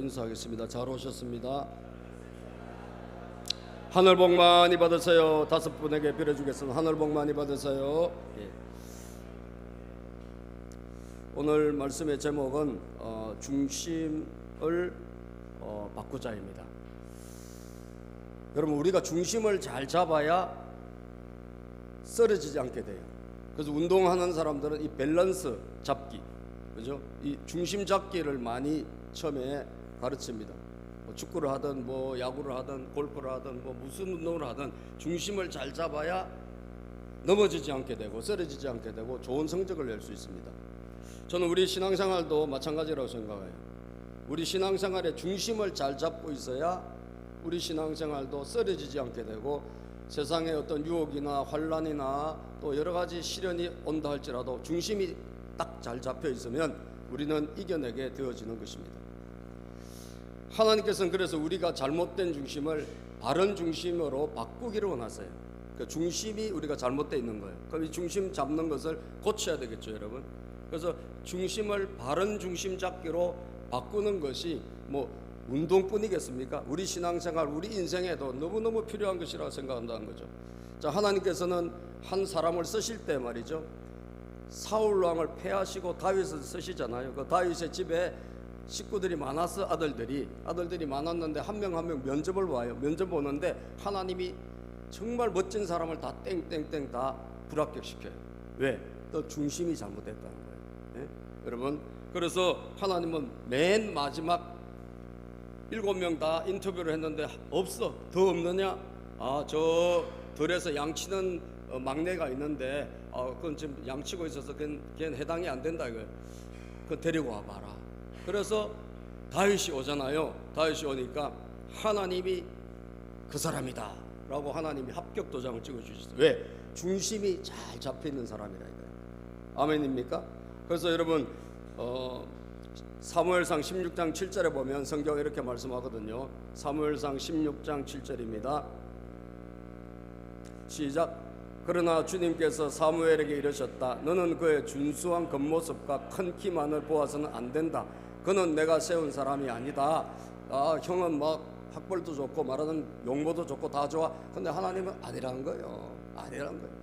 인사하겠습니다. 잘 오셨습니다. 하늘 복 많이 받으세요. 5분에게 빌어주겠습니다. 하늘 복 많이 받으세요. 예. 오늘 말씀의 제목은 중심을 바꾸자입니다. 여러분, 우리가 중심을 잘 잡아야 쓰러지지 않게 돼요. 그래서 운동하는 사람들은 이 밸런스 잡기, 그죠? 이 중심 잡기를 많이 처음에 가르칩니다. 뭐 축구를 하든 뭐 야구를 하든 골프를 하든 뭐 무슨 운동을 하든 중심을 잘 잡아야 넘어지지 않게 되고 쓰러지지 않게 되고 좋은 성적을 낼 수 있습니다. 저는 우리 신앙생활도 마찬가지라고 생각해요. 우리 신앙생활의 중심을 잘 잡고 있어야 우리 신앙생활도 쓰러지지 않게 되고 세상의 어떤 유혹이나 환란이나 또 여러 가지 시련이 온다 할지라도 중심이 딱 잘 잡혀 있으면 우리는 이겨내게 되어지는 것입니다. 하나님께서는 그래서 우리가 잘못된 중심을 바른 중심으로 바꾸기를 원하세요. 그 중심이 우리가 잘못되어 있는 거예요. 그럼 이 중심 잡는 것을 고쳐야 되겠죠, 여러분. 그래서 중심을 바른 중심 잡기로 바꾸는 것이 뭐 운동뿐이겠습니까? 우리 신앙생활, 우리 인생에도 너무너무 필요한 것이라고 생각한다는 거죠. 자, 하나님께서는 한 사람을 쓰실 때 말이죠, 사울 왕을 패하시고 다윗을 쓰시잖아요. 그 다윗의 집에 식구들이 많아서 아들들이 많았는데 한 명 한 명 면접을 와요. 면접 보는데 하나님이 정말 멋진 사람을 다 땡땡땡 다 불합격시켜요. 왜? 또 중심이 잘못됐다는 거예요. 네? 여러분, 그래서 하나님은 맨 마지막 7명 다 인터뷰를 했는데 없어. 더 없느냐? 저 들에서 양치는 막내가 있는데 그건 지금 양치고 있어서 걔는 해당이 안 된다 이거예요. 그거 데리고 와봐라. 그래서 다윗이 오잖아요. 다윗이 오니까 하나님이 그 사람이다 라고 하나님이 합격 도장을 찍어주셨어요. 왜? 중심이 잘 잡혀있는 사람이라 이거예요. 아멘입니까? 그래서 여러분 사무엘상 16장 7절에 보면 성경에 이렇게 말씀하거든요. 사무엘상 16장 7절입니다. 시작. 그러나 주님께서 사무엘에게 이르셨다. 너는 그의 준수한 겉모습과 큰 키만을 보아서는 안 된다. 그는 내가 세운 사람이 아니다. 형은 막 학벌도 좋고 말하는 용모도 좋고 다 좋아. 근데 하나님은 아니라는 거예요. 아니라는 거예요.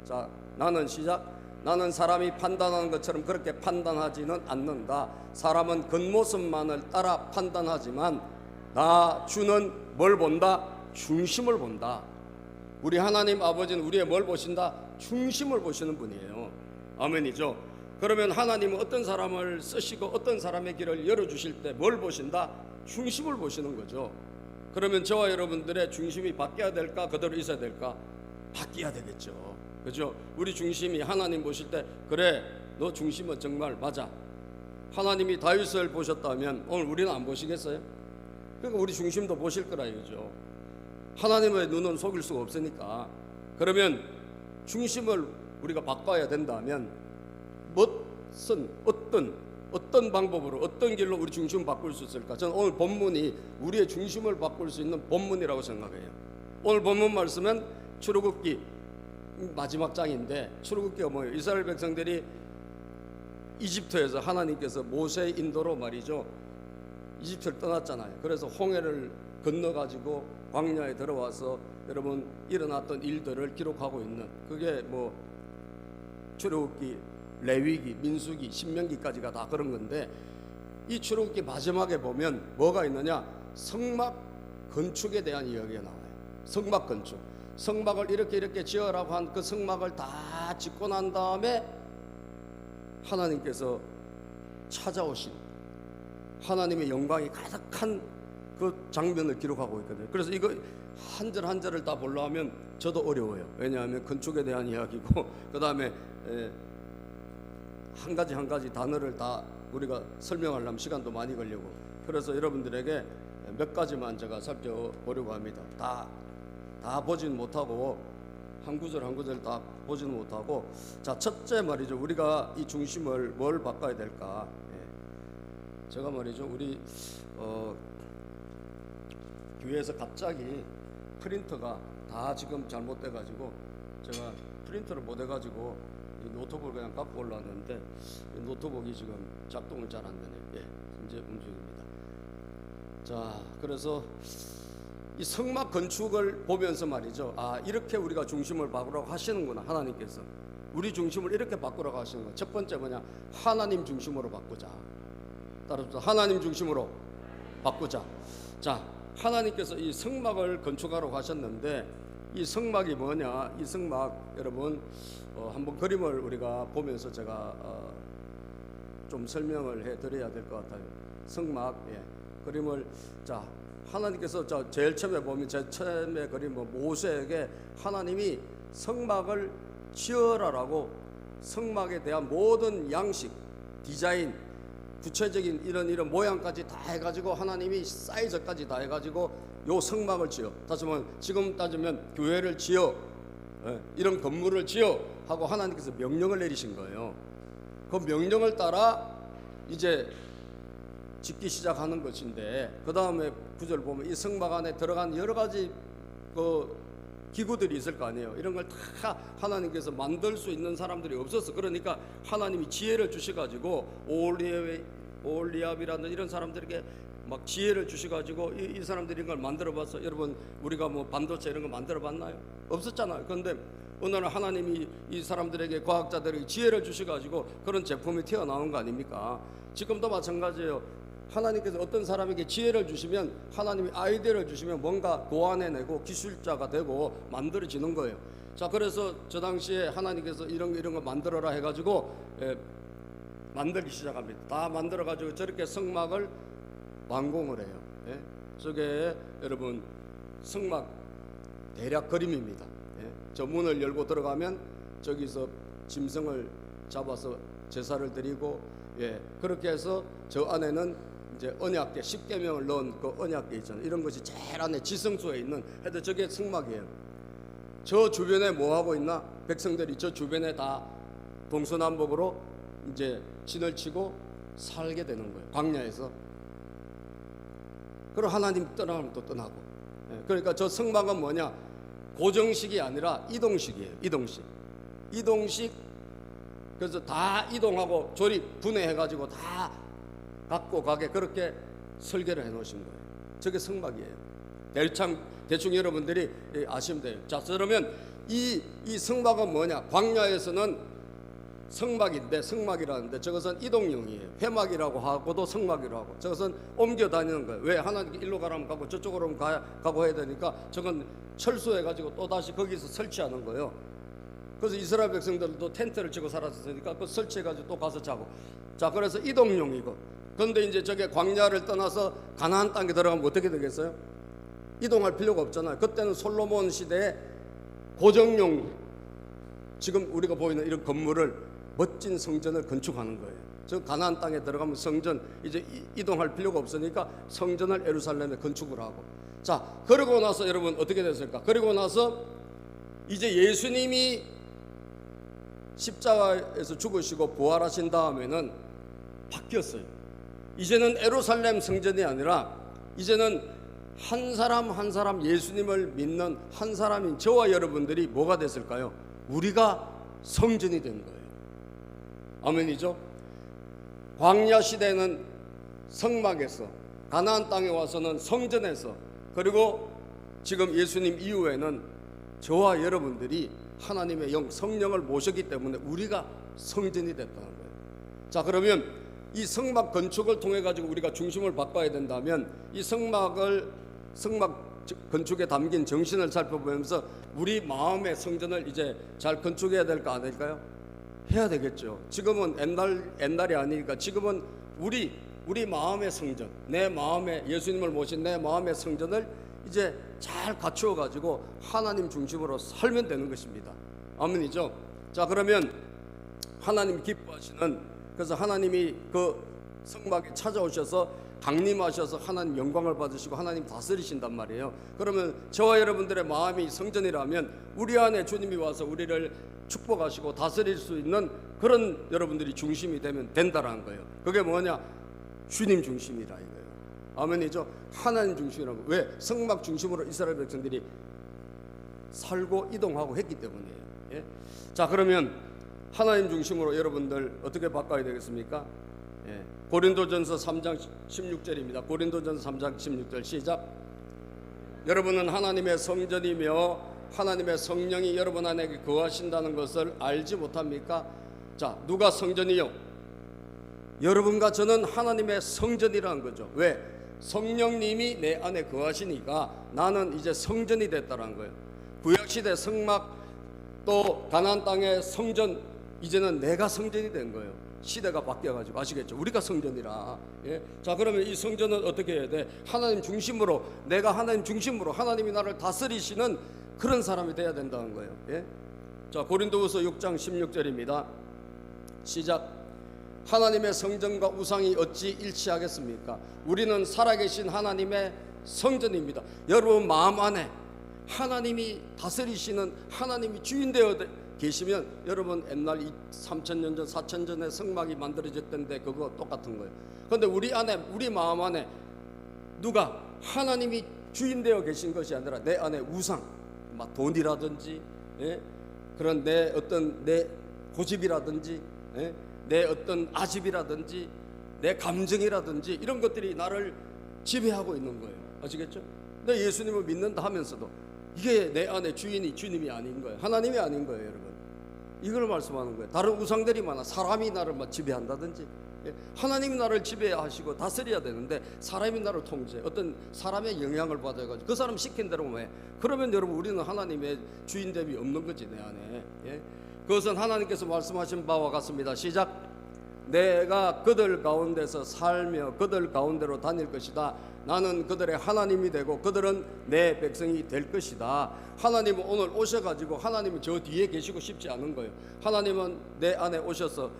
자, 나는 시작. 나는 사람이 판단하는 것처럼 그렇게 판단하지는 않는다. 사람은 겉모습만을 따라 판단하지만 나 주는 뭘 본다? 중심을 본다. 우리 하나님 아버지는 우리의 뭘 보신다? 중심을 보시는 분이에요. 아멘이죠. 그러면 하나님은 어떤 사람을 쓰시고 어떤 사람의 길을 열어주실 때 뭘 보신다? 중심을 보시는 거죠. 그러면 저와 여러분들의 중심이 바뀌어야 될까? 그대로 있어야 될까? 바뀌어야 되겠죠. 그죠? 우리 중심이 하나님 보실 때 그래, 너 중심은 정말 맞아. 하나님이 다윗을 보셨다면 오늘 우리는 안 보시겠어요? 그러니까 우리 중심도 보실 거라 이거죠. 하나님의 눈은 속일 수가 없으니까. 그러면 중심을 우리가 바꿔야 된다면 무슨 어떤 방법으로 어떤 길로 우리 중심을 바꿀 수 있을까? 저는 오늘 본문이 우리의 중심을 바꿀 수 있는 본문이라고 생각해요. 오늘 본문 말씀은 출애굽기 마지막 장인데, 출애굽기가 뭐예요? 이스라엘 백성들이 이집트에서 하나님께서 모세의 인도로 말이죠, 이집트를 떠났잖아요. 그래서 홍해를 건너가지고 광야에 들어와서 여러분 일어났던 일들을 기록하고 있는, 그게 뭐 출애굽기, 레위기, 민수기, 신명기까지가 다 그런 건데, 이 출애굽기 마지막에 보면 뭐가 있느냐? 성막 건축에 대한 이야기가 나와요. 성막 건축. 성막을 이렇게 지어라고 한 그 성막을 다 짓고 난 다음에 하나님께서 찾아오신 하나님의 영광이 가득한 그 장면을 기록하고 있거든요. 그래서 이거 한 절 한 절을 다 보려면 저도 어려워요. 왜냐하면 건축에 대한 이야기고 그 다음에 한 가지 단어를 다 우리가 설명하려면 시간도 많이 걸리고, 그래서 여러분들에게 몇 가지만 제가 살펴보려고 합니다. 다 보지는 못하고 한 구절 한 구절 다 보지는 못하고. 자, 첫째 말이죠, 우리가 이 중심을 뭘 바꿔야 될까? 제가 말이죠, 우리 교회에서 갑자기 프린터가 다 지금 잘못돼 가지고 제가 프린터를 못 해가지고 노트북을 그냥 갖고 올라왔는데 노트북이 지금 작동을 잘 안 되네요. 이제 움직입니다. 자, 그래서 이 성막 건축을 보면서 말이죠. 아, 이렇게 우리가 중심을 바꾸라고 하시는구나. 하나님께서 우리 중심을 이렇게 바꾸라고 하시는 거. 첫 번째 뭐냐? 하나님 중심으로 바꾸자. 따라서 하나님 중심으로 바꾸자. 자, 하나님께서 이 성막을 건축하러 가셨는데 이 성막이 뭐냐? 이 성막 여러분 한번 그림을 우리가 보면서 제가 좀 설명을 해드려야 될 것 같아요. 성막 그림을 자 하나님께서 제일 처음에 보면 제 처음에 그림은 모세에게 하나님이 성막을 지어라라고 성막에 대한 모든 양식, 디자인, 구체적인 이런 모양까지 다 해가지고 하나님이 사이즈까지 다 해가지고 요 성막을 지어. 다시 말하면 지금 따지면 교회를 지어, 이런 건물을 지어 하고 하나님께서 명령을 내리신 거예요. 그 명령을 따라 이제 짓기 시작하는 것인데 그 다음에 구절 보면 이 성막 안에 들어간 여러 가지 그 기구들이 있을 거 아니에요. 이런 걸 다 하나님께서 만들 수 있는 사람들이 없었어. 그러니까 하나님이 지혜를 주셔가지고 오올리압이라는 이런 사람들에게 막 지혜를 주셔가지고 이 사람들이 이걸 만들어봤어. 여러분 우리가 뭐 반도체 이런 거 만들어봤나요? 없었잖아요. 그런데 어느 날 하나님이 이 사람들에게 과학자들에게 지혜를 주셔가지고 그런 제품이 튀어나온 거 아닙니까? 지금도 마찬가지예요. 하나님께서 어떤 사람에게 지혜를 주시면 하나님이 아이디어를 주시면 뭔가 고안해내고 기술자가 되고 만들어지는 거예요. 자, 그래서 저 당시에 하나님께서 이런 거 만들어라 해가지고 만들기 시작합니다. 다 만들어가지고 저렇게 성막을 완공을 해요. 저게 여러분 성막 대략 그림입니다. 저 문을 열고 들어가면 저기서 짐승을 잡아서 제사를 드리고 그렇게 해서 저 안에는 이제 언약궤 10계명을 넣은 그 언약궤 있잖아요. 이런 것이 제일 안에 지성소에 있는 해도 저게 성막이에요. 저 주변에 뭐 하고 있나? 백성들이 저 주변에 다 동서남북으로 이제 진을 치고 살게 되는 거예요. 광야에서. 그리고 하나님 떠나면 또 떠나고. 그러니까 저 성막은 뭐냐? 고정식이 아니라 이동식이에요. 이동식. 그래서 다 이동하고 조립 분해해가지고 다 갖고 가게 그렇게 설계를 해놓으신 거예요. 저게 성막이에요. 대충 여러분들이 아시면 돼요. 자, 그러면 이 성막은 뭐냐? 광야에서는 성막인데 성막이라는데 저것은 이동용이에요. 회막이라고 하고도 성막이라고 하고 저것은 옮겨 다니는 거예요. 왜? 하나님께 일로 가라면 가고 저쪽으로 가고 해야 되니까 저건 철수해가지고 또 다시 거기서 설치하는 거예요. 그래서 이스라엘 백성들도 텐트를 치고 살았으니까 그 설치해가지고 또 가서 자고. 자, 그래서 이동용이고. 그런데 이제 저게 광야를 떠나서 가나안 땅에 들어가면 어떻게 되겠어요? 이동할 필요가 없잖아요. 그때는 솔로몬 시대에 고정용, 지금 우리가 보이는 이런 건물을 멋진 성전을 건축하는 거예요. 저 가나안 땅에 들어가면 성전 이제 이동할 필요가 없으니까 성전을 예루살렘에 건축을 하고. 자, 그러고 나서 여러분 어떻게 됐을까? 그리고 나서 이제 예수님이 십자가에서 죽으시고 부활하신 다음에는 바뀌었어요. 이제는 예루살렘 성전이 아니라 이제는 한 사람 한 사람 예수님을 믿는 한 사람인 저와 여러분들이 뭐가 됐을까요? 우리가 성전이 된 거예요. 아멘이죠? 광야 시대는 성막에서, 가나안 땅에 와서는 성전에서, 그리고 지금 예수님 이후에는 저와 여러분들이 하나님의 영 성령을 모셨기 때문에 우리가 성전이 됐다는 거예요. 자, 그러면 이 성막 건축을 통해 가지고 우리가 중심을 바꿔야 된다면 이 성막 건축에 담긴 정신을 살펴보면서 우리 마음의 성전을 이제 잘 건축해야 될까 안 될까요? 해야 되겠죠. 지금은 옛날이 아니니까 지금은 우리 마음의 성전, 내 마음에 예수님을 모신 내 마음의 성전을 이제 잘 갖추어 가지고 하나님 중심으로 살면 되는 것입니다. 아멘이죠. 자, 그러면 하나님 기뻐하시는, 그래서 하나님이 그 성막에 찾아오셔서 강림하셔서 하나님 영광을 받으시고 하나님 다스리신단 말이에요. 그러면 저와 여러분들의 마음이 성전이라면 우리 안에 주님이 와서 우리를 축복하시고 다스릴 수 있는 그런 여러분들이 중심이 되면 된다라는 거예요. 그게 뭐냐? 주님 중심이라 이거예요. 아멘이죠. 하나님 중심이라고. 왜? 성막 중심으로 이스라엘 백성들이 살고 이동하고 했기 때문이에요. 예? 자, 그러면 하나님 중심으로 여러분들 어떻게 바꿔야 되겠습니까? 고린도전서 3장 16절입니다. 고린도전서 3장 16절 시작. 여러분은 하나님의 성전이며 하나님의 성령이 여러분 안에 거하신다는 것을 알지 못합니까? 자, 누가 성전이요? 여러분과 저는 하나님의 성전이라는 거죠. 왜? 성령님이 내 안에 거하시니까 나는 이제 성전이 됐다는 거예요. 구약시대 성막, 또 가나안 땅의 성전, 이제는 내가 성전이 된 거예요. 시대가 바뀌어가지고. 아시겠죠? 우리가 성전이라. 자, 그러면 이 성전은 어떻게 해야 돼? 하나님 중심으로, 내가 하나님 중심으로 하나님이 나를 다스리시는 그런 사람이 돼야 된다는 거예요. 자, 고린도후서 6장 16절입니다. 시작. 하나님의 성전과 우상이 어찌 일치하겠습니까? 우리는 살아계신 하나님의 성전입니다. 여러분 마음 안에 하나님이 다스리시는, 하나님이 주인 되어 계시면, 여러분 옛날 3000년 전 4000년 전에 성막이 만들어졌던데 그거 똑같은 거예요. 그런데 우리 안에, 우리 마음 안에 누가 하나님이 주인 되어 계신 것이 아니라 내 안에 우상, 막 돈이라든지, 그런 내 어떤 내 고집이라든지, 내 어떤 아집이라든지, 내 감정이라든지, 이런 것들이 나를 지배하고 있는 거예요. 아시겠죠? 근데 예수님을 믿는다 하면서도 이게 내 안에 주님이 아닌 거예요. 하나님이 아닌 거예요, 여러분. 이걸 말씀하는 거예요. 다른 우상들이 많아. 사람이 나를 막 지배한다든지, 하나님이 나를 지배하시고 다스려야 되는데 사람이 나를 통제, 어떤 사람의 영향을 받아가지고 그 사람 시킨 대로만 해. 그러면 여러분 우리는 하나님의 주인됨이 없는 거지, 내 안에. 그것은 하나님께서 말씀하신 바와 같습니다. 시작. 내가 그들 가운데서 살며 그들 가운데로 다닐 것이다. 나는 그들의 하나님이 되고 그들은 내 백성이 될 것이다. 하나님은 오늘 오셔가지고, 하나님은 저 뒤에 계시고 싶지 않은 거예요. 하나님은 내 안에 오셔서,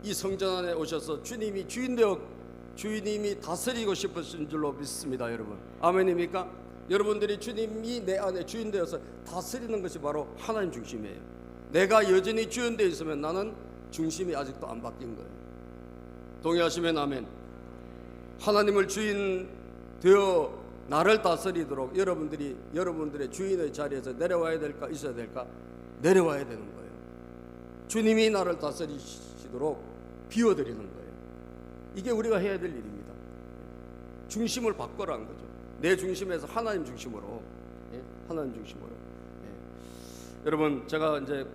이 성전 안에 오셔서 주님이 주님이 다스리고 싶으신 줄로 믿습니다. 여러분 아멘입니까? 여러분들이 주님이 내 안에 주인 되어서 다스리는 것이 바로 하나님 중심이에요. 내가 여전히 주인 되어 있으면 나는 중심이 아직도 안 바뀐 거예요. 동의하시면 아멘. 하나님을 주인 되어 나를 다스리도록 여러분들의 주인의 자리에서 내려와야 될까, 있어야 될까? 내려와야 되는 거예요. 주님이 나를 다스리시도록 비워드리는 거예요. 이게 우리가 해야 될 일입니다. 중심을 바꿔라는 거죠. 내 중심에서 하나님 중심으로, 하나님 중심으로. 여러분, 제가 이제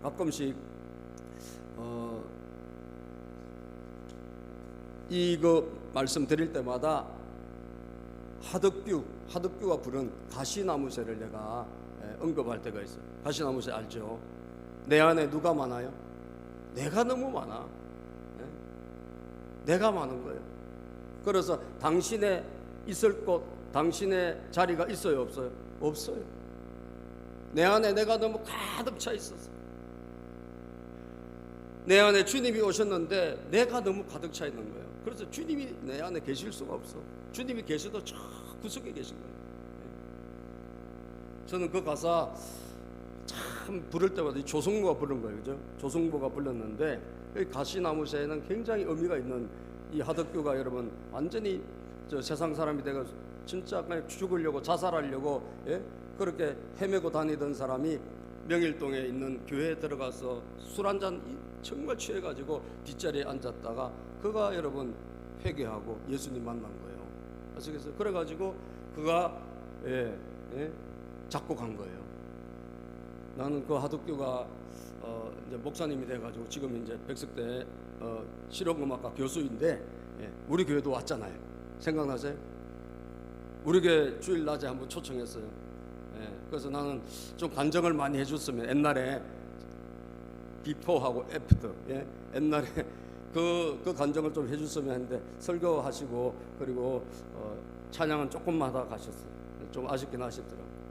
가끔씩 이거 말씀드릴 때마다 하덕규가 부른 가시나무새를 내가 언급할 때가 있어요. 가시나무새 알죠? 내 안에 누가 많아요? 내가 너무 많아. 내가 많은 거예요. 그래서 당신의 있을 곳, 당신의 자리가 있어요, 없어요? 없어요. 내 안에 내가 너무 가득 차 있었어. 내 안에 주님이 오셨는데 내가 너무 가득 차 있는 거예요. 그래서 주님이 내 안에 계실 수가 없어. 주님이 계셔도 저 구석에 계신 거예요. 저는 그 가사 참 부를 때마다 조성모가 부른 거예요, 그죠? 조성모가 불렀는데 이 가시나무새에는 굉장히 의미가 있는, 이 하덕규가 여러분 완전히 저 세상 사람이 되고 진짜 그냥 죽으려고, 자살하려고, 그렇게 헤매고 다니던 사람이 명일동에 있는 교회에 들어가서 술 한잔 정말 취해가지고 뒷자리에 앉았다가 그가 여러분 회개하고 예수님 만난 거예요. 아시겠어요? 그래가지고 그가 작곡한 거예요. 나는 그 하덕규가 이제 목사님이 돼가지고 지금 이제 백석대 실용음악과 교수인데, 우리 교회도 왔잖아요. 생각나세요? 우리 교회 주일 낮에 한번 초청했어요. 그래서 나는 좀 간증을 많이 해줬으면, 옛날에 비포하고 애프터, 옛날에 그 간증을 좀 해줬으면 했는데 설교하시고 그리고 찬양은 조금만 하다 가셨어요. 좀 아쉽긴 하시더라고요.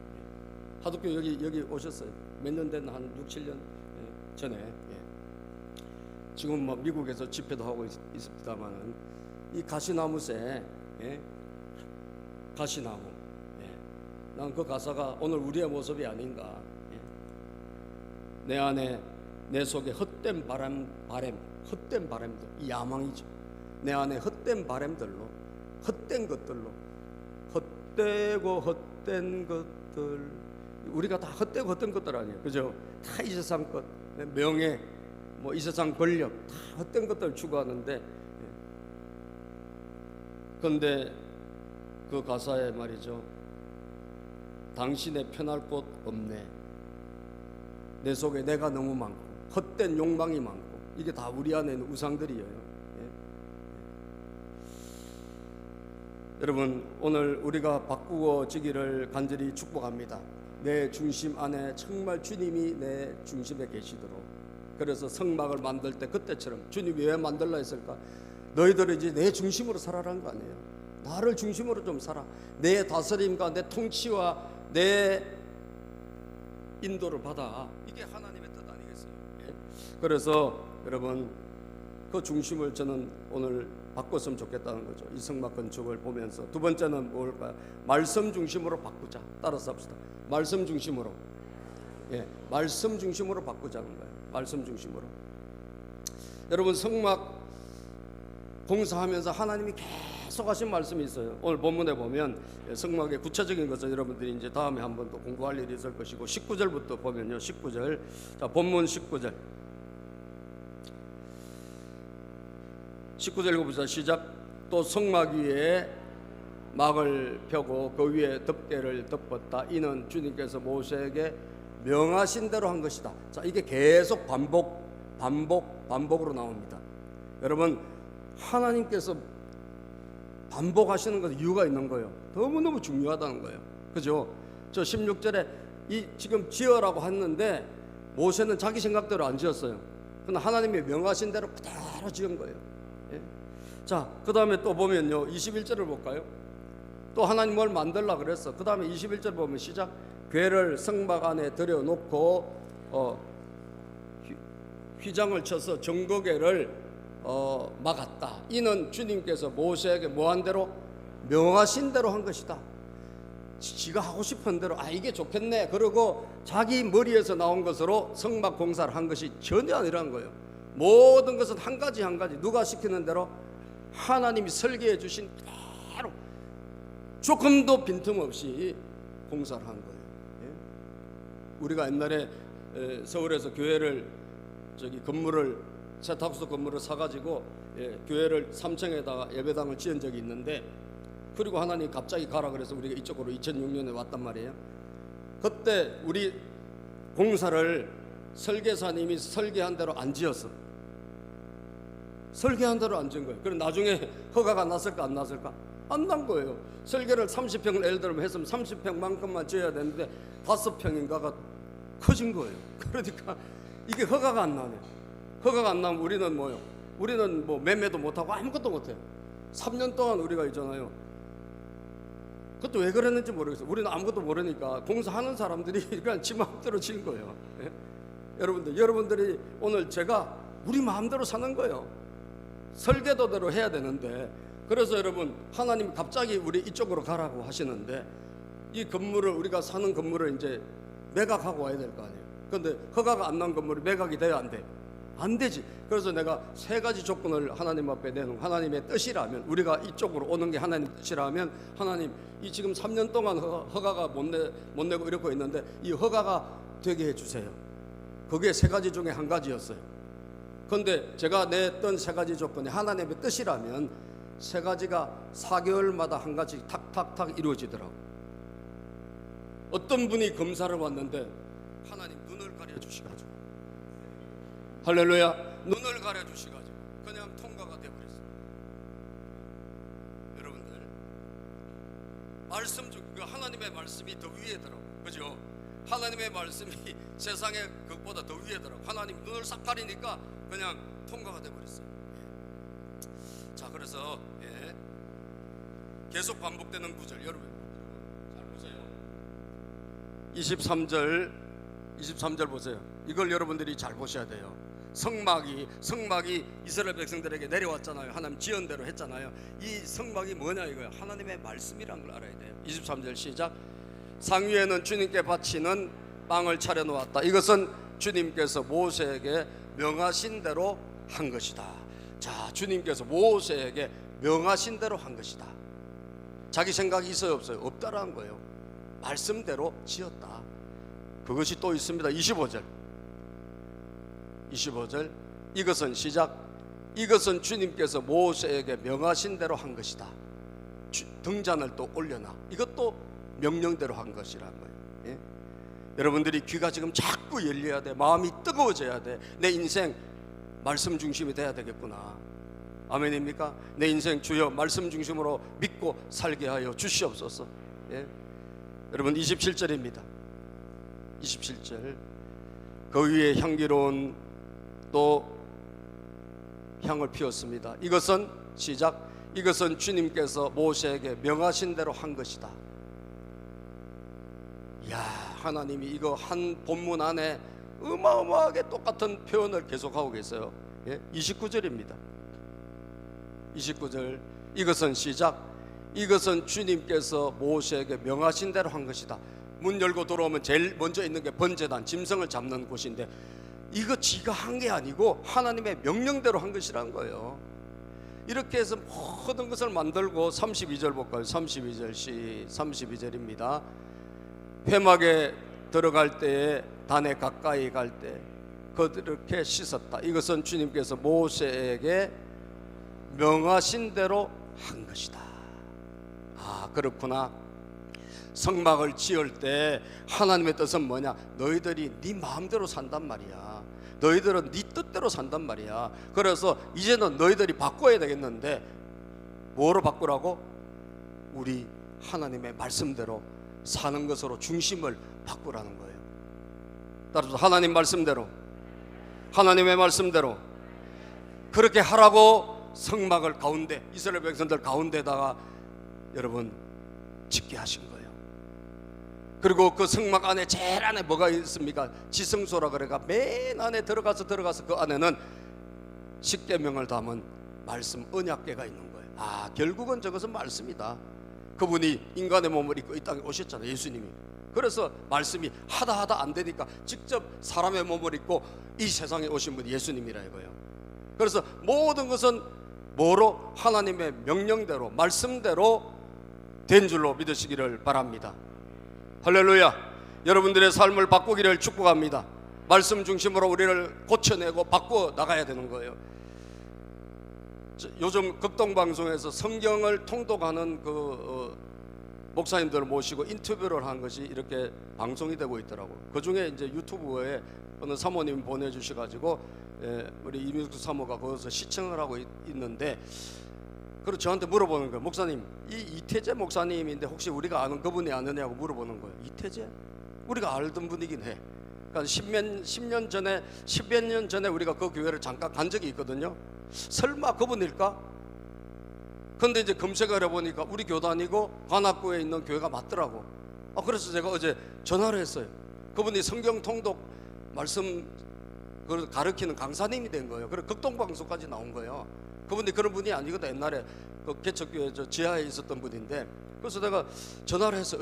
하덕교 여기 오셨어요. 몇 년 된, 한 6, 7년 전에. 지금 뭐 미국에서 집회도 하고 있습니다만은 이 가시나무새, 가시나무. 난 그 가사가 오늘 우리의 모습이 아닌가. 내 안에, 내 속에 헛된 헛된 바람들, 이 야망이죠. 내 안에 헛된 바람들로, 헛된 것들로, 헛되고 헛된 것들, 우리가 다 헛되고 헛된 것들 아니에요, 그죠? 다 이 세상 것, 명예, 뭐 이 세상 권력, 다 헛된 것들 추구하는데 그런데 그 가사에 말이죠, 당신의 편할 곳 없네. 내 속에 내가 너무 많고 헛된 욕망이 많고, 이게 다 우리 안에 있는 우상들이에요. 예? 여러분, 오늘 우리가 바꾸어지기를 간절히 축복합니다. 내 중심 안에 정말 주님이 내 중심에 계시도록. 그래서 성막을 만들 때 그때처럼 주님이 왜 만들라 했을까? 너희들은 이제 내 중심으로 살아라는 거 아니에요. 나를 중심으로 좀 살아. 내 다스림과 내 통치와 내 인도를 받아. 이게 하나님의 뜻 아니겠어요? 예? 그래서 여러분, 그 중심을 저는 오늘 바꿨으면 좋겠다는 거죠. 이 성막 건축을 보면서. 두 번째는 뭘까요? 말씀 중심으로 바꾸자. 따라서 합시다. 말씀 중심으로. 예, 말씀 중심으로 바꾸자는 거예요. 말씀 중심으로. 여러분, 성막 공사하면서 하나님이 계속 하신 말씀이 있어요. 오늘 본문에 보면 성막의 구체적인 것은 여러분들이 이제 다음에 한번 또 공부할 일이 있을 것이고, 19절부터 보면요. 19절. 자, 본문 19절. 19절 읽어보자. 시작. 또 성막 위에 막을 펴고 그 위에 덮개를 덮었다. 이는 주님께서 모세에게 명하신 대로 한 것이다. 자, 이게 계속 반복으로 나옵니다. 여러분, 하나님께서 반복하시는 것은 이유가 있는 거예요. 너무너무 중요하다는 거예요. 그죠? 저 16절에 이 지금 지어라고 했는데 모세는 자기 생각대로 안 지었어요. 그러나 하나님이 명하신 대로 그대로 지은 거예요. 예? 자, 그 다음에 또 보면요, 21절을 볼까요? 또 하나님 뭘 만들라 그랬어. 그 다음에 21절 보면 시작. 궤를 성막 안에 들여놓고 휘장을 쳐서 정거궤를 막았다. 이는 주님께서 모세에게 뭐한 대로? 명하신 대로 한 것이다. 지가 하고 싶은 대로, 아 이게 좋겠네, 그러고 자기 머리에서 나온 것으로 성막 공사를 한 것이 전혀 아니라는 거예요. 모든 것은 한 가지 한 가지 누가 시키는 대로 하나님이 설계해 주신 그대로 조금도 빈틈없이 공사를 한 거예요. 예? 우리가 옛날에 서울에서 교회를 건물을 세탁소 건물을 사가지고 교회를 3층에다가 예배당을 지은 적이 있는데, 그리고 하나님 갑자기 가라 그래서 우리가 이쪽으로 2006년에 왔단 말이에요. 그때 우리 공사를 설계사님이 설계한 대로 안 지었어. 설계한 대로 안 지은 거예요. 그럼 나중에 허가가 났을까 안 났을까? 안 난 거예요. 설계를 30평을 예를 들면 했으면 30평만큼만 지어야 되는데 5평인가가 커진 거예요. 그러니까 이게 허가가 안 나네. 허가가 안 나면 우리는 뭐요? 우리는 뭐 매매도 못하고 아무것도 못해요. 3년 동안 우리가 있잖아요. 그것도 왜 그랬는지 모르겠어요. 우리는 아무것도 모르니까 공사하는 사람들이 그냥 지 마음대로 지은 거예요. 예? 여러분들이 오늘 제가 우리 마음대로 사는 거예요. 설계도대로 해야 되는데, 그래서 여러분, 하나님 갑자기 우리 이쪽으로 가라고 하시는데, 이 건물을 우리가 사는 건물을 이제 매각하고 와야 될 거 아니에요. 그런데 허가가 안 난 건물이 매각이 돼야 안 돼? 안 되지. 그래서 내가 3가지 조건을 하나님 앞에 내놓은, 하나님의 뜻이라면, 우리가 이쪽으로 오는 게 하나님 뜻이라면, 하나님 이 지금 3년 동안 허가가 못 내고 이러고 있는데 이 허가가 되게 해주세요. 그게 3가지 중에 한 가지였어요. 그런데 제가 냈던 3가지 조건이 하나님의 뜻이라면 3가지가 4개월마다 한 가지 탁탁탁 이루어지더라고. 어떤 분이 검사를 왔는데 하나님 눈을 가려주시가지고, 할렐루야, 눈을 가려주시가지고 그냥 통과가 되어버렸어요. 여러분들, 말씀 중 하나님의 말씀이 더 위에더라고. 그죠? 하나님의 말씀이 세상의 것보다 더 위에더라고. 하나님 눈을 싹 가리니까 그냥 통과가 되어버렸어요. 예. 자, 그래서 계속 반복되는 구절, 여러분 잘 보세요. 23절 보세요. 이걸 여러분들이 잘 보셔야 돼요. 성막이 이스라엘 백성들에게 내려왔잖아요. 하나님 지은 대로 했잖아요. 이 성막이 뭐냐 이거예요. 하나님의 말씀이라는 걸 알아야 돼요. 23절 시작. 상위에는 주님께 바치는 빵을 차려놓았다. 이것은 주님께서 모세에게 명하신 대로 한 것이다. 자, 주님께서 모세에게 명하신 대로 한 것이다. 자기 생각이 있어요 없어요? 없다라는 거예요. 말씀대로 지었다. 그것이 또 있습니다. 25절 이것은 시작. 이것은 주님께서 모세에게 명하신 대로 한 것이다. 등잔을 또 올려놔. 이것도 명령대로 한 것이라는 거예요. 예? 여러분들이 귀가 지금 자꾸 열려야 돼. 마음이 뜨거워져야 돼. 내 인생 말씀 중심이 돼야 되겠구나. 아멘입니까? 내 인생 주여 말씀 중심으로 믿고 살게 하여 주시옵소서. 예? 여러분 27절입니다. 27절. 그 위에 향기로운 또 향을 피웠습니다. 이것은 시작. 이것은 주님께서 모세에게 명하신 대로 한 것이다. 야, 하나님이 이거 한 본문 안에 어마어마하게 똑같은 표현을 계속하고 계세요. 예? 29절입니다. 29절. 이것은 시작. 이것은 주님께서 모세에게 명하신 대로 한 것이다. 문 열고 들어오면 제일 먼저 있는 게 번제단, 짐승을 잡는 곳인데 이거 지가 한 게 아니고 하나님의 명령대로 한 것이라는 거예요. 이렇게 해서 모든 것을 만들고 32절 볼까요? 32절입니다. 회막에 들어갈 때에 단에 가까이 갈 때 그렇게 씻었다. 이것은 주님께서 모세에게 명하신 대로 한 것이다. 아, 그렇구나. 성막을 지을 때 하나님의 뜻은 뭐냐? 너희들이 네 마음대로 산단 말이야. 너희들은 네 뜻대로 산단 말이야. 그래서 이제는 너희들이 바꿔야 되겠는데 뭐로 바꾸라고? 우리 하나님의 말씀대로 사는 것으로 중심을 바꾸라는 거예요. 따라서 하나님 말씀대로, 하나님의 말씀대로 그렇게 하라고 성막을 가운데, 이스라엘 백성들 가운데다가 여러분 짓게 하신 거예요. 그리고 그 성막 안에 제일 안에 뭐가 있습니까? 지성소라 그래가 맨 안에 들어가서 그 안에는 십계명을 담은 말씀 언약궤가 있는 거예요. 아, 결국은 저것은 말씀이다. 그분이 인간의 몸을 입고 이 땅에 오셨잖아요, 예수님이. 그래서 말씀이 하다 안 되니까 직접 사람의 몸을 입고 이 세상에 오신 분이 예수님이라 이거예요. 그래서 모든 것은 뭐로? 하나님의 명령대로, 말씀대로 된 줄로 믿으시기를 바랍니다. 할렐루야. 여러분들의 삶을 바꾸기를 축복합니다. 말씀 중심으로 우리를 고쳐내고 바꾸어 나가야 되는 거예요. 요즘 극동방송에서 성경을 통독하는 목사님들을 모시고 인터뷰를 한 것이 이렇게 방송이 되고 있더라고요. 그 중에 이제 유튜브에 어느 사모님이 보내주셔가지고 우리 이민숙 사모가 거기서 시청을 하고 있는데, 그리고 저한테 물어보는 거예요. 목사님, 이 이태재 목사님인데 혹시 우리가 아는 그분이 아느냐고 물어보는 거예요. 이태재? 우리가 알던 분이긴 해. 그러니까 10몇 년 전에 우리가 그 교회를 잠깐 간 적이 있거든요. 설마 그분일까? 근데 이제 검색을 해보니까 우리 교단이고 관악구에 있는 교회가 맞더라고. 그래서 제가 어제 전화를 했어요. 그분이 성경 통독 말씀 가르치는 강사님이 된 거예요. 그래서 극동방송까지 나온 거예요. 그분이 그런 분이 아니거든. 옛날에 그 개척교회 저 지하에 있었던 분인데, 그래서 내가 전화를 해서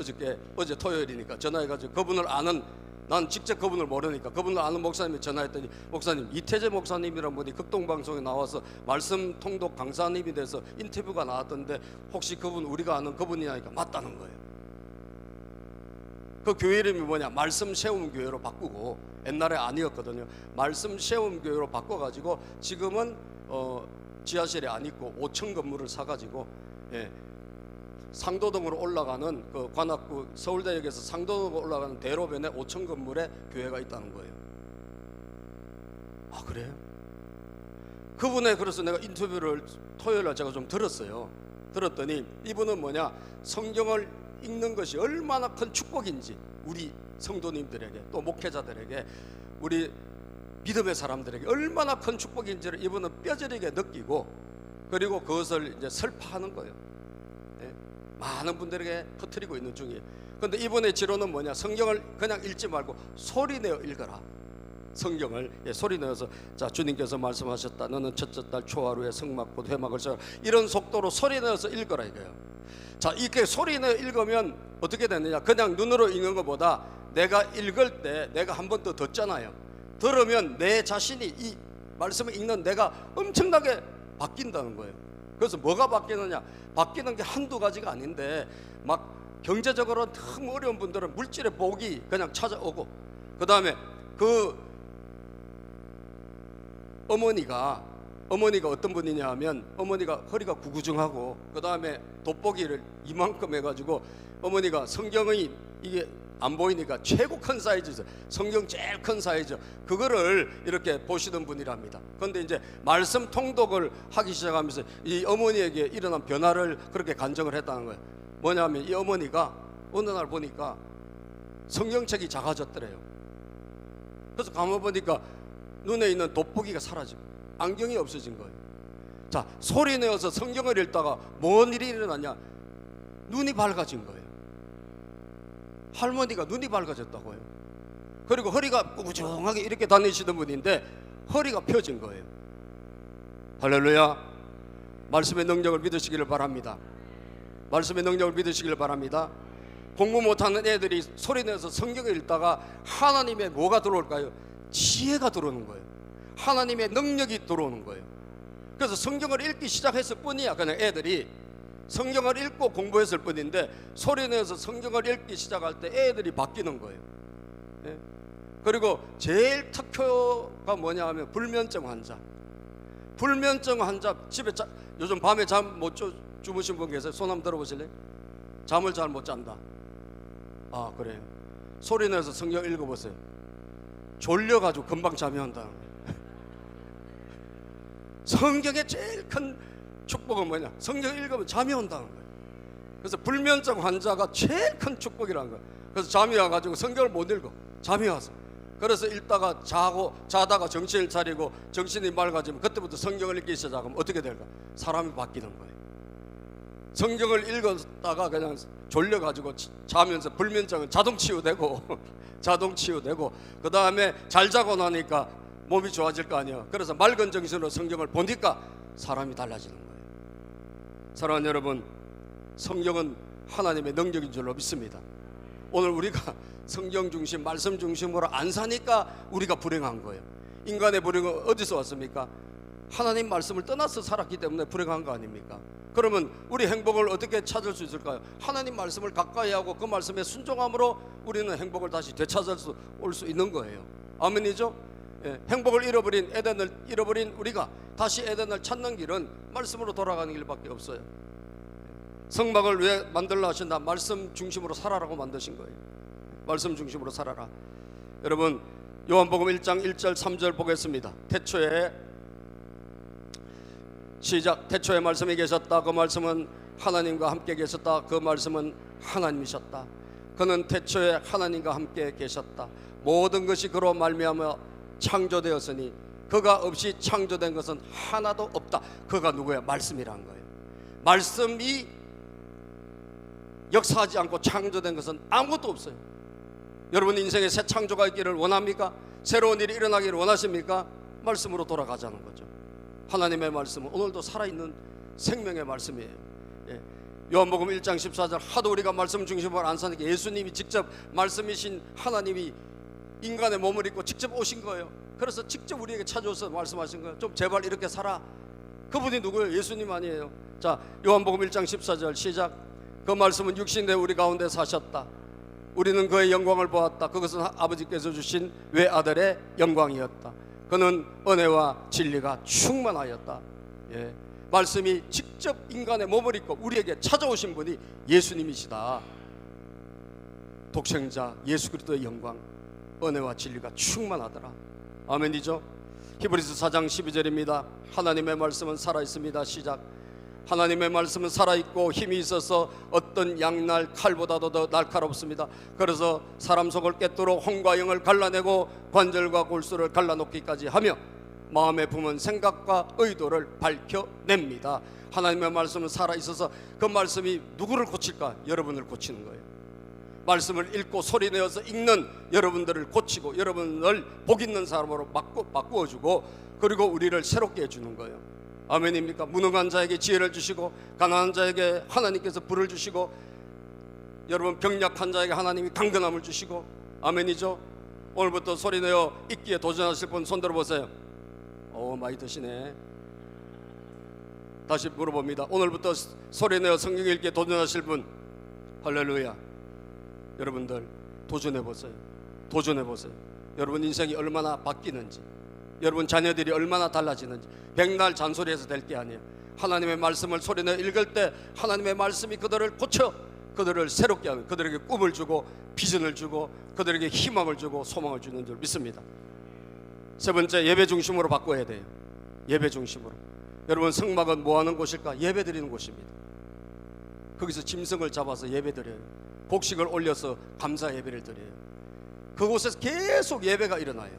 어제 토요일이니까 전화해가지고 그분을 아는, 난 직접 그분을 모르니까 그분을 아는 목사님이 전화했더니, 목사님 이태재 목사님이라는 분이 극동방송에 나와서 말씀 통독 강사님이 돼서 인터뷰가 나왔던데 혹시 그분 우리가 아는 그분이냐니까 맞다는 거예요. 그 교회 이름이 뭐냐? 말씀 세움 교회로 바꾸고, 옛날에 아니었거든요. 말씀 세움 교회로 바꿔가지고 지금은 지하실에 안 있고 5층 건물을 사가지고 상도동으로 올라가는 그 관악구 서울대역에서 상도동으로 올라가는 대로변에 5층 건물에 교회가 있다는 거예요. 아, 그래요? 그분의, 그래서 내가 인터뷰를 토요일날 제가 좀 들었어요. 들었더니 이분은 뭐냐? 성경을 읽는 것이 얼마나 큰 축복인지 우리 성도님들에게, 또 목회자들에게, 우리 믿음의 사람들에게 얼마나 큰 축복인지를 이분은 뼈저리게 느끼고, 그리고 그것을 이제 설파하는 거예요. 많은 분들에게 퍼뜨리고 있는 중이에요. 그런데 이분의 지론은 뭐냐? 성경을 그냥 읽지 말고 소리내어 읽어라. 성경을 소리내어서, 자, 주님께서 말씀하셨다. 너는 첫째 달 초하루에 성막 곧 회막을 쳐. 이런 속도로 소리내어서 읽어라 이거예요. 자, 이렇게 소리내어 읽으면 어떻게 되느냐? 그냥 눈으로 읽는 것보다 내가 읽을 때 내가 한 번 더 듣잖아요. 들으면 내 자신이 이 말씀을 읽는 내가 엄청나게 바뀐다는 거예요. 그래서 뭐가 바뀌느냐? 바뀌는 게 한두 가지가 아닌데, 막 경제적으로 너무 어려운 분들은 물질의 복이 그냥 찾아오고, 그 다음에 그 어머니가 어머니가 어떤 분이냐 하면 어머니가 허리가 구구증하고 그 다음에 돋보기를 이만큼 해가지고 어머니가 성경의 이게 안 보이니까 최고 큰 사이즈죠. 성경 제일 큰 사이즈 그거를 이렇게 보시던 분이랍니다. 그런데 이제 말씀 통독을 하기 시작하면서 이 어머니에게 일어난 변화를 그렇게 간증을 했다는 거예요. 뭐냐면 이 어머니가 어느 날 보니까 성경책이 작아졌더래요. 그래서 가만 보니까 눈에 있는 돋보기가 사라지고 안경이 없어진 거예요. 자, 소리 내어서 성경을 읽다가 뭔 일이 일어났냐? 눈이 밝아진 거예요. 할머니가 눈이 밝아졌다고요. 그리고 허리가 꾸꾸정하게 이렇게 다니시던 분인데 허리가 펴진 거예요. 할렐루야. 말씀의 능력을 믿으시기를 바랍니다. 말씀의 능력을 믿으시기를 바랍니다. 공부 못하는 애들이 소리내서 성경을 읽다가 하나님의 뭐가 들어올까요? 지혜가 들어오는 거예요. 하나님의 능력이 들어오는 거예요. 그래서 성경을 읽기 시작했을 뿐이야. 그냥 애들이 성경을 읽고 공부했을 뿐인데 소리내서 성경을 읽기 시작할 때 애들이 바뀌는 거예요. 예? 그리고 제일 특효가 뭐냐 하면 불면증 환자. 불면증 환자 집에 요즘 밤에 잠 못 주무신 분 계세요? 손 한번 들어보실래요? 잠을 잘 못 잔다. 아, 그래요. 소리내서 성경 읽어보세요. 졸려가지고 금방 잠이 온다는 거예요. 성경의 제일 큰 축복은 뭐냐? 성경 읽으면 잠이 온다는 거예요. 그래서 불면증 환자가 제일 큰 축복이라는 거예요. 그래서 잠이 와가지고 성경을 못 읽어. 잠이 와서. 그래서 읽다가 자다가 정신을 차리고 정신이 맑아지면 그때부터 성경을 읽기 시작하면 어떻게 될까? 사람이 바뀌는 거예요. 성경을 읽었다가 그냥 졸려가지고 자면서 불면증은 자동 치유되고 자동 치유되고 그 다음에 잘 자고 나니까 몸이 좋아질 거 아니에요. 그래서 맑은 정신으로 성경을 보니까 사람이 달라지는 거예요. 사랑하는 여러분, 성경은 하나님의 능력인 줄로 믿습니다. 오늘 우리가 성경 중심, 말씀 중심으로 안 사니까 우리가 불행한 거예요. 인간의 불행은 어디서 왔습니까? 하나님 말씀을 떠나서 살았기 때문에 불행한 거 아닙니까? 그러면 우리 행복을 어떻게 찾을 수 있을까요? 하나님 말씀을 가까이 하고 그 말씀에 순종함으로 우리는 행복을 다시 되찾을 수 올 수 있는 거예요. 아멘이죠? 예, 행복을 잃어버린 에덴을 잃어버린 우리가 다시 에덴을 찾는 길은 말씀으로 돌아가는 길밖에 없어요. 성막을 왜 만들라 하신다? 말씀 중심으로 살아라고 만드신 거예요. 말씀 중심으로 살아라. 여러분, 요한복음 1장 1절 3절 보겠습니다. 태초에 시작. 태초에 말씀이 계셨다. 그 말씀은 하나님과 함께 계셨다. 그 말씀은 하나님이셨다. 그는 태초에 하나님과 함께 계셨다. 모든 것이 그로 말미암아 창조되었으니 그가 없이 창조된 것은 하나도 없다. 그가 누구야? 말씀이란 거예요. 말씀이 역사하지 않고 창조된 것은 아무것도 없어요. 여러분 인생에 새 창조가 있기를 원합니까? 새로운 일이 일어나기를 원하십니까? 말씀으로 돌아가자는 거죠. 하나님의 말씀은 오늘도 살아있는 생명의 말씀이에요. 예. 요한복음 1장 14절 하도 우리가 말씀 중심으로 안 사니까 예수님이 직접 말씀이신 하나님이 인간의 몸을 입고 직접 오신 거예요. 그래서 직접 우리에게 찾아와서 말씀하신 거예요. 좀 제발 이렇게 살아. 그분이 누구예요? 예수님 아니에요? 자, 요한복음 1장 14절 시작. 그 말씀은 육신되 우리 가운데 사셨다. 우리는 그의 영광을 보았다. 그것은 아버지께서 주신 외아들의 영광이었다. 그는 은혜와 진리가 충만하였다. 예. 말씀이 직접 인간의 몸을 입고 우리에게 찾아오신 분이 예수님이시다. 독생자 예수 그리스도의 영광, 은혜와 진리가 충만하더라. 아멘이죠. 히브리서 4장 12절입니다. 하나님의 말씀은 살아있습니다. 시작. 하나님의 말씀은 살아있고 힘이 있어서 어떤 양날 칼보다도 더 날카롭습니다. 그래서 사람 속을 꿰뚫어 혼과 영을 갈라내고 관절과 골수를 갈라놓기까지 하며 마음에 품은 생각과 의도를 밝혀냅니다. 하나님의 말씀은 살아있어서 그 말씀이 누구를 고칠까? 여러분을 고치는 거예요. 말씀을 읽고 소리내어서 읽는 여러분들을 고치고 여러분을 복 있는 사람으로 바꾸어주고 그리고 우리를 새롭게 해주는 거예요. 아멘입니까? 무능한 자에게 지혜를 주시고 가난한 자에게 하나님께서 불을 주시고 여러분 병약한 자에게 하나님이 강건함을 주시고 아멘이죠. 오늘부터 소리내어 읽기에 도전하실 분 손 들어보세요. 많이 드시네. 다시 물어봅니다. 오늘부터 소리내어 성경 읽기에 도전하실 분. 할렐루야. 여러분들 도전해보세요. 도전해보세요. 여러분 인생이 얼마나 바뀌는지 여러분 자녀들이 얼마나 달라지는지 백날 잔소리해서 될 게 아니에요. 하나님의 말씀을 소리내 읽을 때 하나님의 말씀이 그들을 고쳐 그들을 새롭게 하고 그들에게 꿈을 주고 비전을 주고 그들에게 희망을 주고 소망을 주는 줄 믿습니다. 세 번째, 예배 중심으로 바꿔야 돼요. 예배 중심으로. 여러분, 성막은 뭐 하는 곳일까? 예배 드리는 곳입니다. 거기서 짐승을 잡아서 예배 드려요. 곡식을 올려서 감사 예배를 드려요. 그곳에서 계속 예배가 일어나요.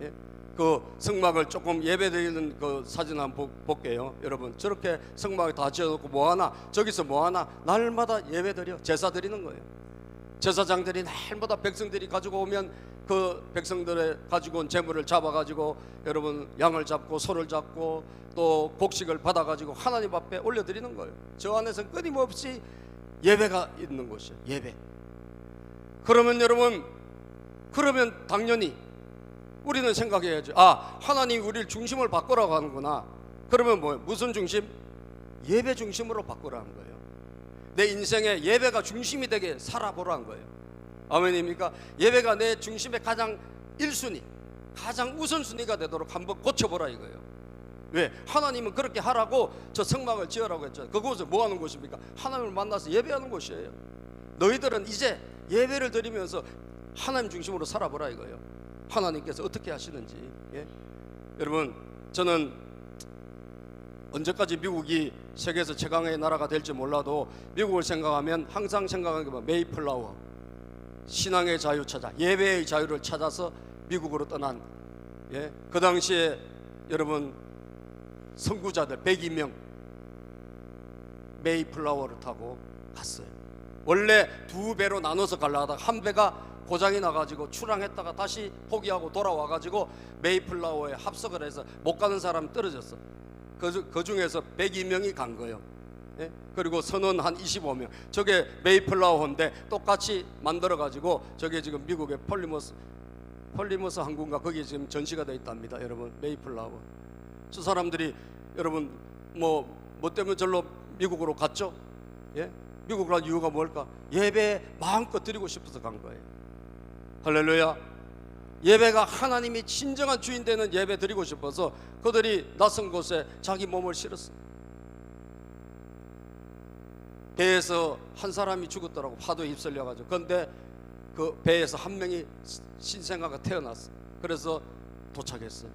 예? 그 성막을 조금 예배 드리는 그 사진 한번 볼게요. 여러분, 저렇게 성막을 다 지어놓고 뭐하나? 저기서 뭐하나? 날마다 예배 드려 제사 드리는 거예요. 제사장들이 날마다 백성들이 가지고 오면 그 백성들의 가지고 온 재물을 잡아가지고 여러분 양을 잡고 소를 잡고 또 곡식을 받아가지고 하나님 앞에 올려드리는 거예요. 저 안에서는 끊임없이 예배가 있는 곳이에요. 예배. 그러면 여러분, 그러면 당연히 우리는 생각해야죠. 아, 하나님 우리를 중심을 바꾸라고 하는구나. 그러면 뭐예요? 무슨 중심? 예배 중심으로 바꾸라는 거예요. 내 인생에 예배가 중심이 되게 살아보라는 거예요. 아멘입니까? 예배가 내 중심의 가장 1순위, 가장 우선순위가 되도록 한번 고쳐보라 이거예요. 왜? 하나님은 그렇게 하라고 저 성막을 지으라고 했잖아요. 그곳은 뭐 하는 곳입니까? 하나님을 만나서 예배하는 곳이에요. 너희들은 이제 예배를 드리면서 하나님 중심으로 살아보라 이거예요. 하나님께서 어떻게 하시는지. 예? 여러분, 저는 언제까지 미국이 세계에서 최강의 나라가 될지 몰라도 미국을 생각하면 항상 생각하는 게 뭐 메이플라워, 신앙의 자유 찾아, 예배의 자유를 찾아서 미국으로 떠난, 예? 그 당시에 여러분 선구자들 102명 메이플라워를 타고 갔어요. 원래 2배로 나눠서 가려다가 한 배가 고장이 나가지고 출항했다가 다시 포기하고 돌아와가지고 메이플라워에 합석을 해서 못 가는 사람 떨어졌어. 그 중에서 102명이 간 거예요. 예? 그리고 선원 한 25명. 저게 메이플라워인데 똑같이 만들어가지고 저게 지금 미국의 폴리머스 항구인가 거기 지금 전시가 되어 있답니다. 여러분, 메이플라워. 저 사람들이 여러분 뭐 때문에 절로 미국으로 갔죠? 예? 미국으로 간 이유가 뭘까? 예배 마음껏 드리고 싶어서 간 거예요. 할렐루야. 예배가 하나님이 진정한 주인 되는 예배 드리고 싶어서 그들이 낯선 곳에 자기 몸을 실었어요. 배에서 한 사람이 죽었더라고. 파도에 휩쓸려가지고. 그런데 그 배에서 한 명이 신생아가 태어났어요. 그래서 도착했어요.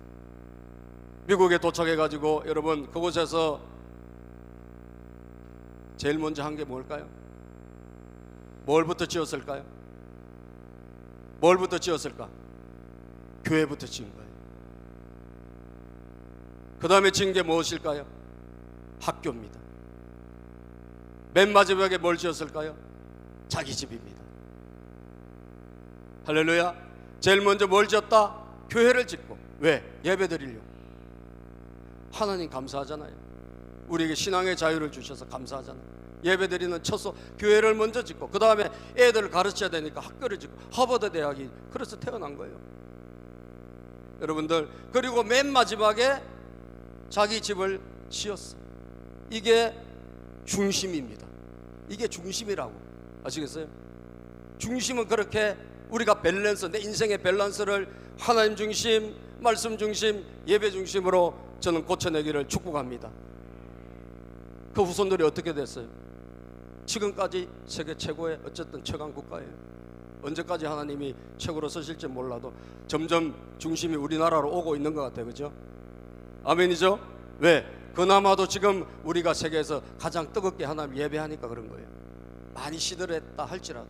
미국에 도착해가지고 여러분 그곳에서 제일 먼저 한 게 뭘까요? 뭘부터 지었을까요? 뭘부터 지었을까? 교회부터 지은 거예요. 그 다음에 지은 게 무엇일까요? 학교입니다. 맨 마지막에 뭘 지었을까요? 자기 집입니다. 할렐루야. 제일 먼저 뭘 지었다? 교회를 짓고. 왜? 예배 드리려고. 하나님 감사하잖아요. 우리에게 신앙의 자유를 주셔서 감사하잖아요. 예배 드리는 처소 교회를 먼저 짓고 그 다음에 애들을 가르쳐야 되니까 학교를 짓고 하버드 대학이 그래서 태어난 거예요. 여러분들, 그리고 맨 마지막에 자기 집을 지었어요. 이게 중심입니다. 이게 중심이라고. 아시겠어요? 중심은 그렇게 우리가 밸런스, 내 인생의 밸런스를 하나님 중심, 말씀 중심, 예배 중심으로 저는 고쳐내기를 축복합니다. 그 후손들이 어떻게 됐어요? 지금까지 세계 최고의 어쨌든 최강 국가예요. 언제까지 하나님이 최고로 서실지 몰라도 점점 중심이 우리나라로 오고 있는 것 같아요. 그죠? 아멘이죠? 왜? 그나마도 지금 우리가 세계에서 가장 뜨겁게 하나님 예배하니까 그런 거예요. 많이 시들했다 할지라도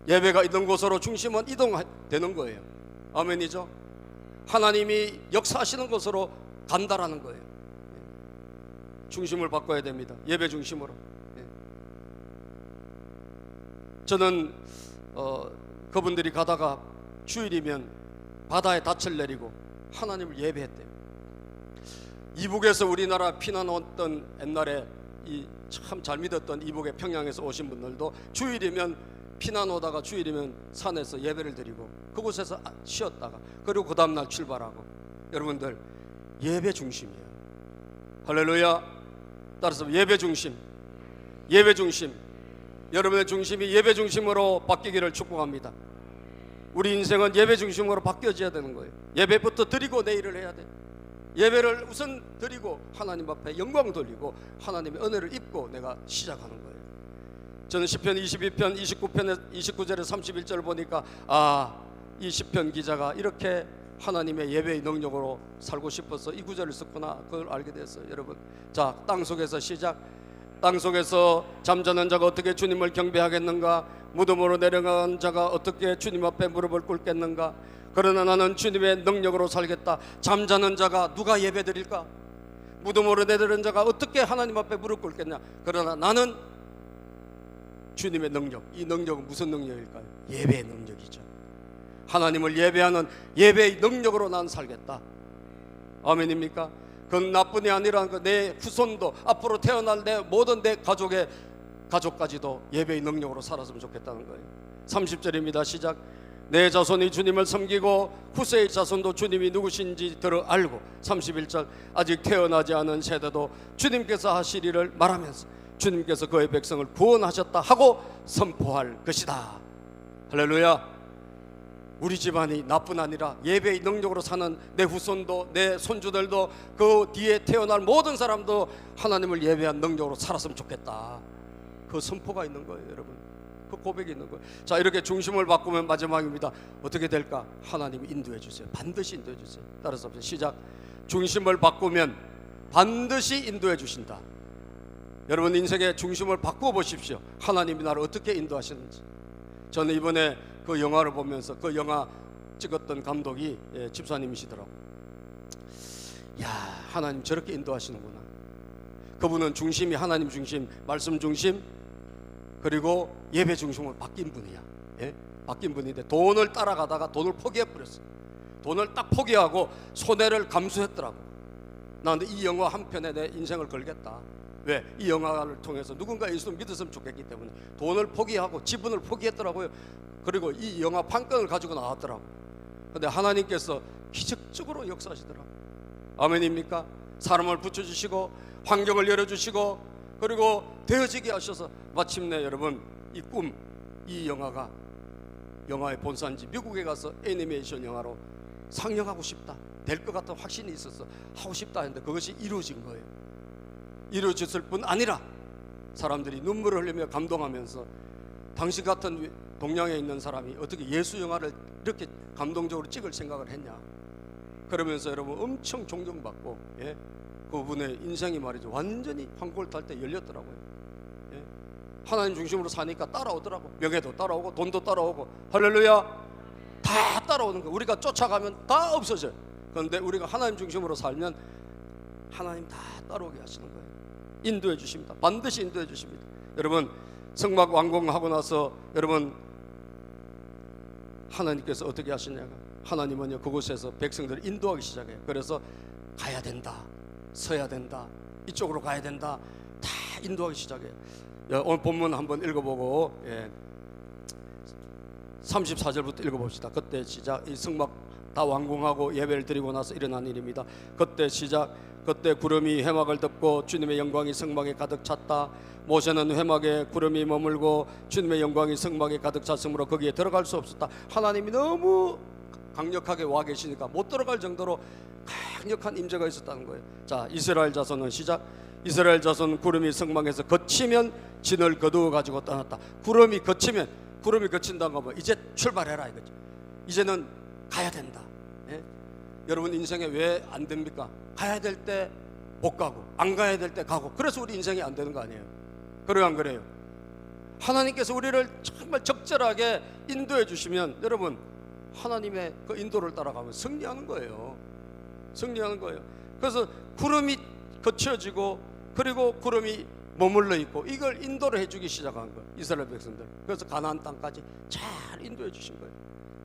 예배가 있는 곳으로 중심은 이동되는 거예요. 아멘이죠? 하나님이 역사하시는 곳으로 간다라는 거예요. 중심을 바꿔야 됩니다. 예배 중심으로. 저는 그분들이 가다가 주일이면 바다에 닻을 내리고 하나님을 예배했대요. 이북에서 우리나라 피난 왔던 옛날에 이 참 잘 믿었던 이북의 평양에서 오신 분들도 주일이면 피난 오다가 주일이면 산에서 예배를 드리고 그곳에서 쉬었다가 그리고 그 다음날 출발하고. 여러분들, 예배 중심이에요. 할렐루야. 따라서 예배 중심, 예배 중심. 여러분의 중심이 예배 중심으로 바뀌기를 축복합니다. 우리 인생은 예배 중심으로 바뀌어져야 되는 거예요. 예배부터 드리고 내 일을 해야 돼. 예배를 우선 드리고 하나님 앞에 영광 돌리고 하나님의 은혜를 입고 내가 시작하는 거예요. 저는 시편 22편 29절에 31절 보니까 이 시편 기자가 이렇게 하나님의 예배의 능력으로 살고 싶어서 이 구절을 썼구나, 그걸 알게 됐어요. 여러분, 자, 땅속에서 시작. 땅속에서 잠자는 자가 어떻게 주님을 경배하겠는가? 무덤으로 내려간 자가 어떻게 주님 앞에 무릎을 꿇겠는가? 그러나 나는 주님의 능력으로 살겠다. 잠자는 자가 누가 예배 드릴까? 무덤으로 내려간 자가 어떻게 하나님 앞에 무릎 꿇겠냐? 그러나 나는 주님의 능력, 이 능력은 무슨 능력일까요? 예배의 능력이죠. 하나님을 예배하는 예배의 능력으로 난 살겠다. 아멘입니까? 그건 나뿐이 아니라 내 후손도, 앞으로 태어날 내 모든 내 가족까지도 예배의 능력으로 살았으면 좋겠다는 거예요. 30절입니다. 시작. 내 자손이 주님을 섬기고 후세의 자손도 주님이 누구신지 들어 알고. 31절. 아직 태어나지 않은 세대도 주님께서 하실 일을 말하면서 주님께서 그의 백성을 구원하셨다 하고 선포할 것이다. 할렐루야. 우리 집안이 나뿐 아니라 예배의 능력으로 사는 내 후손도, 내 손주들도, 그 뒤에 태어날 모든 사람도 하나님을 예배한 능력으로 살았으면 좋겠다. 그 선포가 있는 거예요, 여러분. 그 고백이 있는 거예요. 자, 이렇게 중심을 바꾸면 마지막입니다. 어떻게 될까? 하나님이 인도해 주세요. 반드시 인도해 주세요. 따라서 합시다. 시작. 중심을 바꾸면 반드시 인도해 주신다. 여러분 인생의 중심을 바꾸어 보십시오. 하나님이 나를 어떻게 인도하시는지. 저는 이번에 그 영화를 보면서, 그 영화 찍었던 감독이 집사님이시더라고요. 야, 하나님 저렇게 인도하시는구나. 그분은 중심이 하나님 중심, 말씀 중심, 그리고 예배 중심으로 바뀐 분이야. 예? 바뀐 분인데 돈을 따라가다가 돈을 포기해버렸어. 돈을 딱 포기하고 손해를 감수했더라고. 나 근데 이 영화 한 편에 내 인생을 걸겠다. 왜? 이 영화를 통해서 누군가 예수를 믿었으면 좋겠기 때문에 돈을 포기하고 지분을 포기했더라고요. 그리고 이 영화 판권을 가지고 나왔더라고. 근데 하나님께서 기적적으로 역사하시더라고. 아멘입니까? 사람을 붙여주시고 환경을 열어주시고 그리고 되어지게 하셔서 마침내 여러분 이 꿈, 이 영화가 영화의 본산지 미국에 가서 애니메이션 영화로 상영하고 싶다, 될 것 같은 확신이 있어서 하고 싶다 했는데 그것이 이루어진 거예요. 이루어졌을 뿐 아니라 사람들이 눈물을 흘리며 감동하면서 당신 같은 동양에 있는 사람이 어떻게 예수 영화를 이렇게 감동적으로 찍을 생각을 했냐. 그러면서 여러분 엄청 존경받고, 예? 그분의 인생이 말이죠 완전히 황골 탈 때 열렸더라고요. 예? 하나님 중심으로 사니까 따라오더라고. 명예도 따라오고 돈도 따라오고. 할렐루야. 다 따라오는 거예요. 우리가 쫓아가면 다 없어져요. 그런데 우리가 하나님 중심으로 살면 하나님 다 따라오게 하시는 거예요. 인도해 주십니다. 반드시 인도해 주십니다. 여러분 성막 완공하고 나서 여러분 하나님께서 어떻게 하시냐가, 하나님은요 그곳에서 백성들을 인도하기 시작해요. 그래서 가야 된다, 서야 된다, 이쪽으로 가야 된다, 다 인도하기 시작해요. 오늘 본문 한번 읽어보고 34절부터 읽어봅시다. 그때 시작. 이 성막 다 완공하고 예배를 드리고 나서 일어난 일입니다. 그때 시작. 그때 구름이 회막을 덮고 주님의 영광이 성막에 가득 찼다. 모세는 회막에 구름이 머물고 주님의 영광이 성막에 가득 찼으므로 거기에 들어갈 수 없었다. 하나님이 너무 강력하게 와 계시니까 못 들어갈 정도로 강력한 임재가 있었다는 거예요. 자, 이스라엘 자손은 시작. 이스라엘 자손 구름이 성막에서 거치면 진을 거두어 가지고 떠났다. 구름이 거치면, 구름이 거친다는 거 뭐 이제 출발해라 이거죠. 이제는 가야 된다. 예? 여러분 인생에 왜 안 됩니까? 가야 될 때 못 가고 안 가야 될 때 가고, 그래서 우리 인생이 안 되는 거 아니에요? 그래요 안 그래요? 하나님께서 우리를 정말 적절하게 인도해 주시면 여러분 하나님의 그 인도를 따라가면 승리하는 거예요. 승리하는 거예요. 그래서 구름이 거쳐지고 그리고 구름이 머물러 있고 이걸 인도를 해주기 시작한 거예요. 이스라엘 백성들. 그래서 가나안 땅까지 잘 인도해 주신 거예요.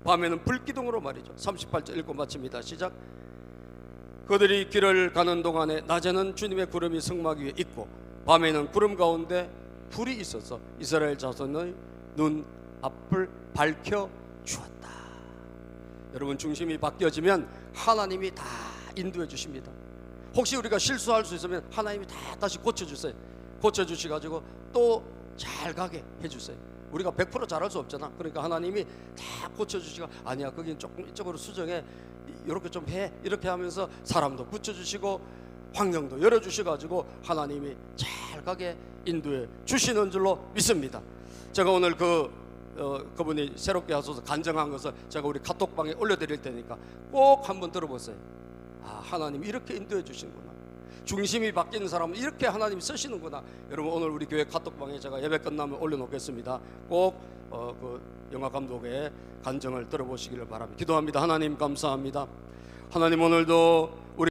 밤에는 불기둥으로 말이죠. 38절 읽고 마칩니다. 시작. 그들이 길을 가는 동안에 낮에는 주님의 구름이 성막 위에 있고 밤에는 구름 가운데 불이 있어서 이스라엘 자손의 눈 앞을 밝혀 주었다. 여러분 중심이 바뀌어지면 하나님이 다 인도해 주십니다. 혹시 우리가 실수할 수 있으면 하나님이 다 다시 고쳐주세요. 고쳐주셔가지고 또 잘 가게 해주세요. 우리가 100% 잘할 수 없잖아. 그러니까 하나님이 다 고쳐주시고, 아니야 거긴 조금 이쪽으로 수정해, 이렇게 좀 해, 이렇게 하면서 사람도 붙여주시고 환경도 열어주셔가지고 하나님이 잘 가게 인도해 주시는 줄로 믿습니다. 제가 오늘 그분이 새롭게 하셔서 간증한 것을 제가 우리 카톡방에 올려드릴 테니까 꼭 한번 들어보세요. 아, 하나님이 이렇게 인도해 주시는구나, 중심이 바뀌는 사람은 이렇게 하나님이 쓰시는구나. 여러분, 오늘 우리 교회 카톡방에 제가 예배 끝나면 올려놓겠습니다. 꼭 그 영화 감독의 간증을 들어보시기를 바랍니다. 기도합니다. 하나님 감사합니다. 하나님, 오늘도 우리